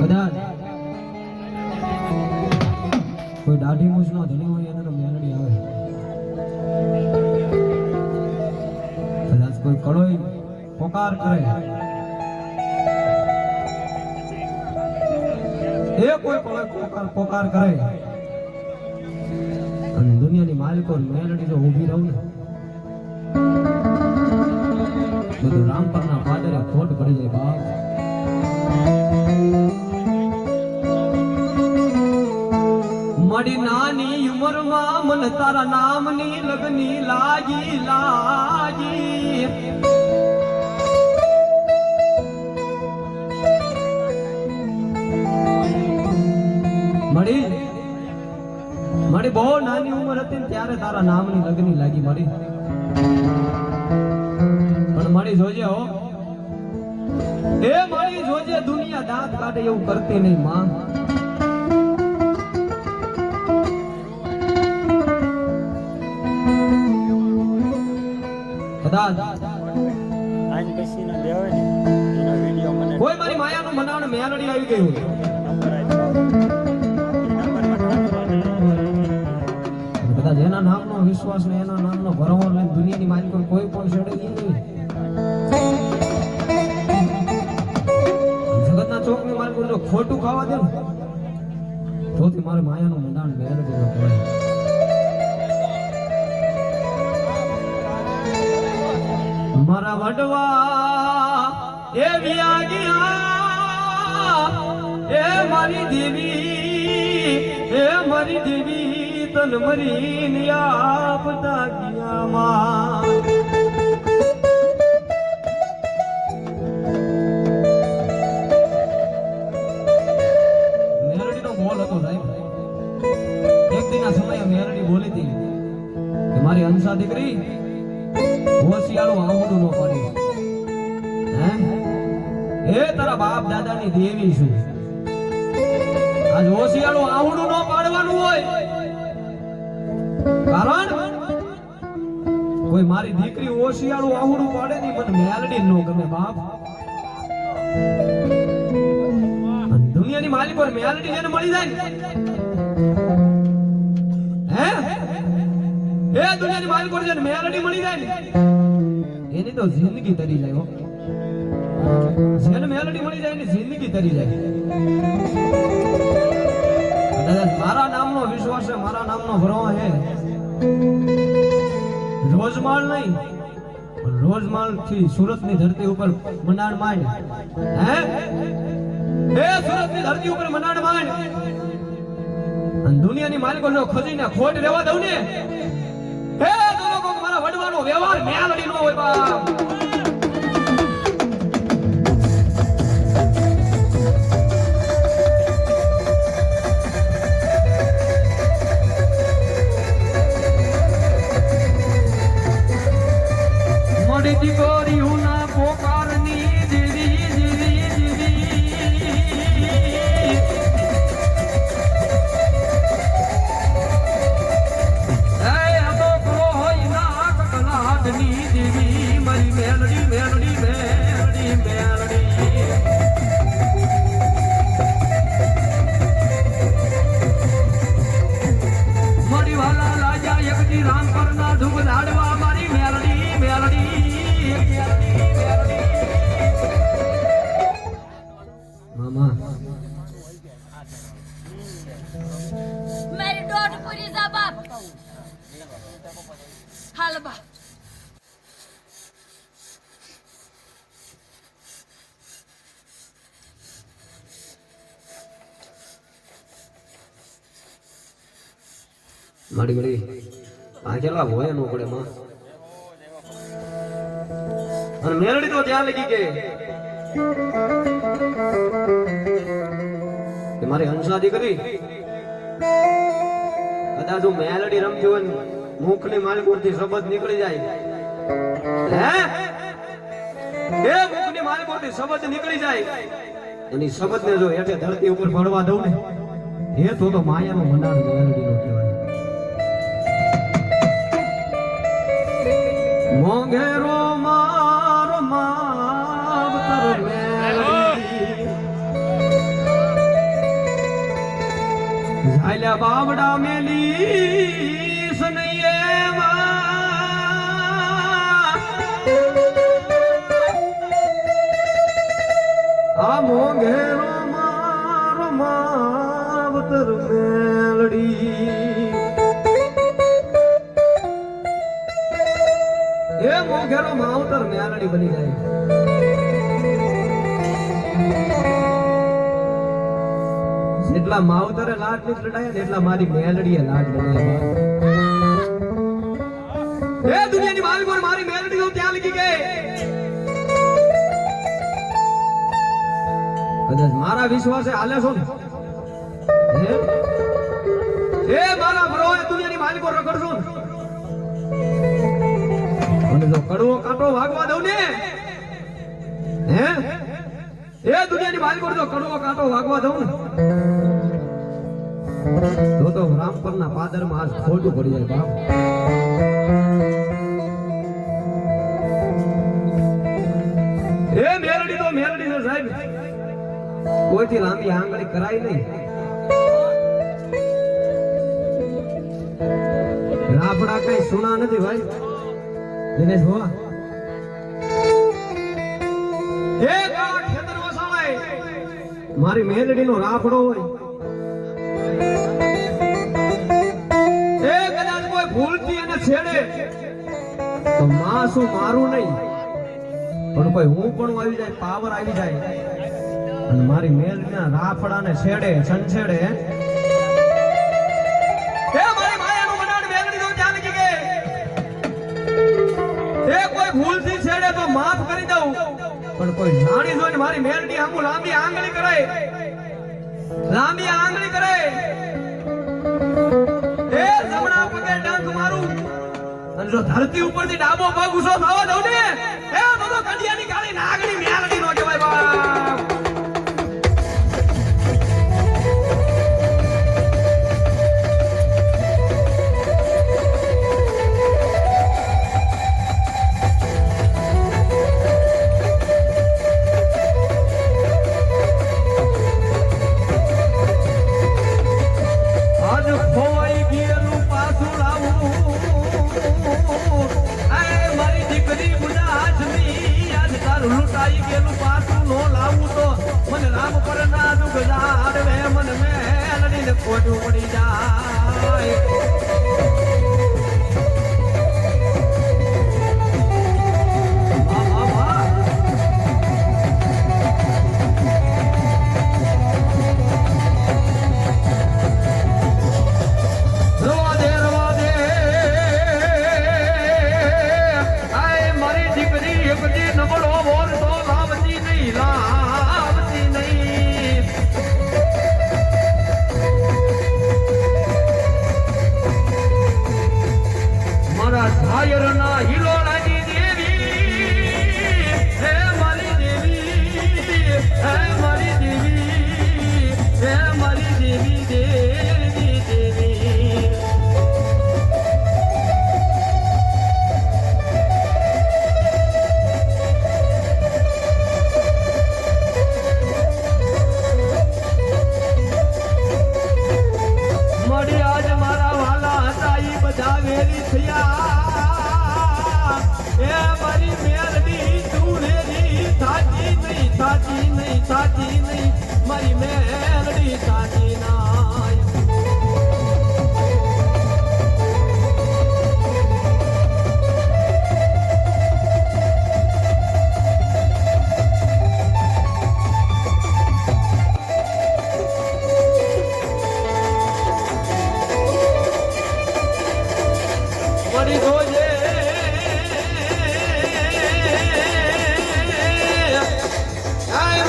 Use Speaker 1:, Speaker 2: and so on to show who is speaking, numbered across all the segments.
Speaker 1: કદાચ કોઈ દાઢી મૂછ નો ધણી હોય એને તો મેલડી આવે. કદાચ કોઈ કળોઈ પોકાર કરે એ કોઈ કળોઈ પોકાર કરે અને દુનિયાની માલિકો મેલડી જો ઊભી રહું ને બધું રામપરના પાદરે ખોટ પડી જાય બાપ. મળી નાની ઉંમરમાં મન તારા નામની લગની લાગી લાગી. મળી બહુ નાની ઉંમર હતી ને ત્યારે તારા નામની લગની લાગી મળી. પણ મળી જોજે હો એ મળી જોજે દુનિયા દાંત કાઢે એવું કરતી નહીં માં. કોઈ મારી માયાનું મનાવને મેલડી આવી ગયું. કદાચ એના નામનો વિશ્વાસ ને એના નામનો ભરોસો લઈને દુનિયાની માલિકો કોઈ પણ છેડે નહીં. જગતના ચોકની માલિકો જો ખોટું ખાવા દે ને તોથી મારે માયાનું મંડાણ મેલડી નો પડે. મારા વડવા એ વ્યા ગયા એ મારી દેવી તન મરી આપતા ગયા માં. મેલડી નો બોલ હતો સાહેબ. એક દિના સમયે મેલડી બોલી હતી કે મારી હંસા દીકરી હોશિયાળું આવડું ન પડી હે તારા બાપ દાદાની દેવી છું. આજ હોશિયાળું આવડું ન પાડવાનું હોય કારણ કોઈ મારી દીકરી હોશિયાળું આવડું પાડે ની મને મેલડી નો ગમે બાપ. દુનિયાની માલિકો મેલડી જેને મળી જાય હે એ દુનિયાની માલિકો જેને મેલડી મળી જાય ને એની તો જિંદગી તરી જાય. જેને મેલડી મળી જાય એની જિંદગી તરી જાય. મારા નામનો વિશ્વાસ છે, મારા નામનો ભરોસો છે. રોજમાળ નહીં રોજમાળ થી સુરત ની ધરતી ઉપર મંડાણ માંડ હે એ સુરત ની ધરતી ઉપર મંડાણ માંડ અને દુનિયાની માલિકો જો ખજીને ખોટ રહેવા દઉં ને હે તો લોકો મારા વડવાનો વ્યવહાર મેલડી નો હોય બાપ. દીકરીઓના પોકારની જીવી જીવી જીવી તો હોય ના કકલાટની જીવી મારી મેલડી મેલડી મેલડી મેલડી. મળી વાલા રાજા એકજી રામ પરના ધૂપ લાડવા મારી મેલડી મેલડી. મામા
Speaker 2: मेरी डोट पूरी जा बाप हाल बा
Speaker 1: માડી માડી આ કેટલા ભોય નો પડે માં. અને મેલડી તો ત્યાં લગી કે મારી હંસા દીકરી કદાચ હું મેલડી રમતી હોય ને મુખ ની માલિકોર થી શબ્દ નીકળી જાય હે એ મુખ ની માલિકોર થી શબ્દ નીકળી જાય એની શબ્દ ને જો હેઠે ધરતી ઉપર પડવા દઉં ને એ તો માયાનો મંડાણ મેલડી નો કહેવાય. મોંઘેરો મારો માવતર મેલડી લ્યા બાવડા મેલી સનૈયેમાં આ મોંઘેરો મારો માવતર મેલડી એ મોંઘેરો માવતર મેલડી બની જાય જેટલા માવતરે લાડ નથી લડાયા ને એટલા મારી મેલડીએ લાડ લડાયા એ દુનિયાની માલિકો મારી મેલડી તો ત્યાં લગી ગઈ કદાચ મારા વિશ્વાસે હાલે છો ને એ મારા બ્રો એ દુનિયાની માલિકો રખડશો ને અને જો કડવો કાંટો વાગવા દઉં ને હે એ દુનિયાની માલિકો જો કડવો કાંટો વાગવા દઉં ને તો રામપરના પાદરમાં આજ ખોટું પડી જાય બાપ એ મેલડી તો મેલડી છે સાહેબ કોઈથી લાંબી આંગળી કરાય નહીં રાફડા કઈ સુના નથી ભાઈ દિનેશ ભવા એ ગાળા ખેતર વસાવાય મારી મેલડીનો રાફડો હોય એ કદાચ કોઈ ભૂલથી એને છેડે તો માસું મારું નહીં પણ કોઈ હું પણ આવી જાય પાવર આવી જાય અને મારી મેલડીના રાફડાને છેડે છંછેડે એ મારી માયાનું મનાડ મેલડી તો ત્યાં લગી ગઈ એ કોઈ ભૂલથી છેડે તો માફ કરી દઉં પણ કોઈ જાણી જોઈને મારી મેલડી આમ લાંબી આંગળી કરે એ જમણા પગે ડંખ મારું અને જો ધરતી ઉપરથી ડાબો પગ ઊંચો થવા દઉં ને એ બધો કડિયાની કાળી નાગણી મેલડી નો કહેવાય બાપ ખોટું પડી જાય મારી દીકરી એક દી નબળો બોલ તો લાવતી નહીં ઝાયરના હિલોળાની દેવી હે મારી દેવી હે મારી દેવી હે મારી દેવી દેવી દેવી મળી આજ મારા વાલા હતા ઈ બધા વેરી થયા મારી મેલડી તુરેરી સાચી નહીં મારી મેલડી સાચી નાય મારી જોજે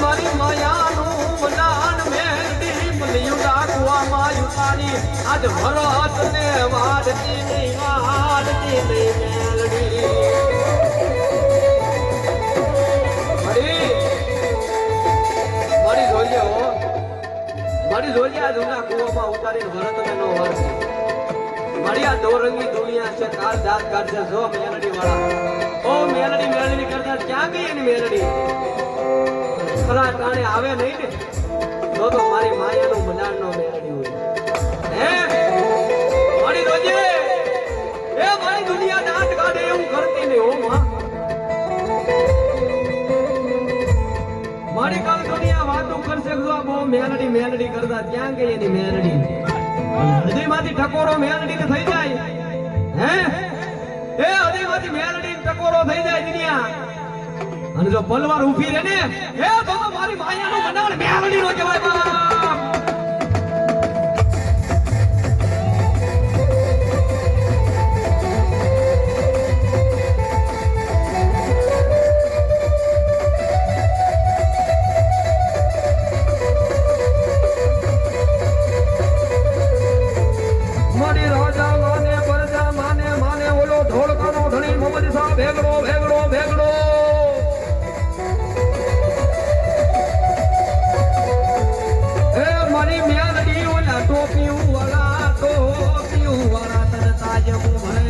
Speaker 1: મારી માયાનું મનાન મેલડી મલિયું ડાકવા માયું તારી આજ ભરત ને વાડતી નહીં મેલડી મારી જોજે આ જૂના કુવામાં ઉતારી ભરત ને નો વર મારી આ દોરંગી દુનિયા છે કાલ દાત કાઢશે જો મેલડી વાળા ઓ મેલડી કરતા ક્યાં ગઈ એની મેલડી ખરા ટાણે આવે નહીં ને તો મારી માયાનું મનાન નો મેળવી હોય હે મારી કાલ દુનિયા વાતો કરશે કે જો આ બહુ મેલડી મેલડી કરતા ક્યાં ગઈ એની મેલડી હૃદયમાંથી ટકોરો મેલડી ને થઈ જાય હે એ હૃદયમાંથી મેલડી ને ટકોરો થઈ જાય દુનિયા અને જો પલવાર ઊભી રહે ને એ તો મારી માયાનું મનાણ મેલડી નો કહેવાય બાપ ભેગડો ભેગડો ભેગડો એ મારી મ્યાલડી ઓલા ટોપિયું વાળા તન તાજ મુહરે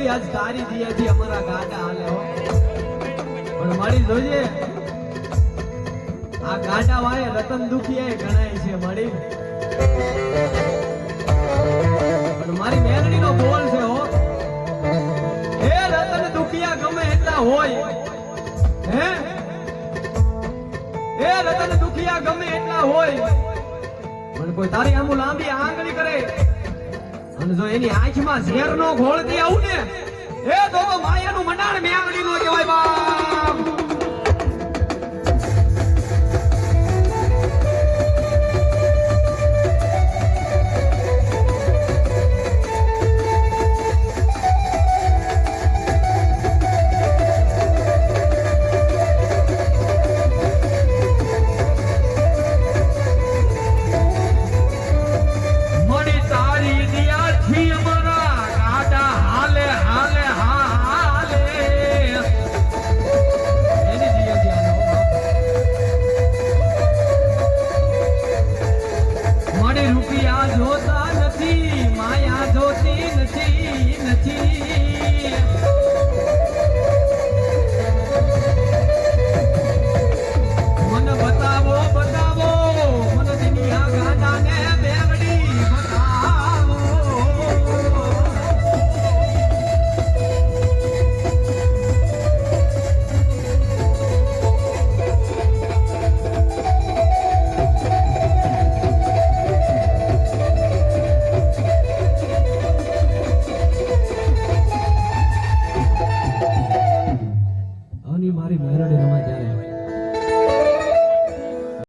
Speaker 1: આજ તારી દિયાથી અમારા ગાડા હાલે હો પણ મારી જોજે આ ગાડા વાય રતન દુખિયા ગણાય છે મારી પણ મારી મેલડીનો બોલ છે હો હે રતન દુખિયા ગમે એટલા હોય હે હે રતન દુખિયા ગમે એટલા હોય પણ કોઈ તારી આમ લાંબી આંગળી કરે અને જો એની આંખમાં ઝેર નો ઘોળતી આવું ને એ તો માયાનું મંડાણ મેંગડી નો કહેવાય બા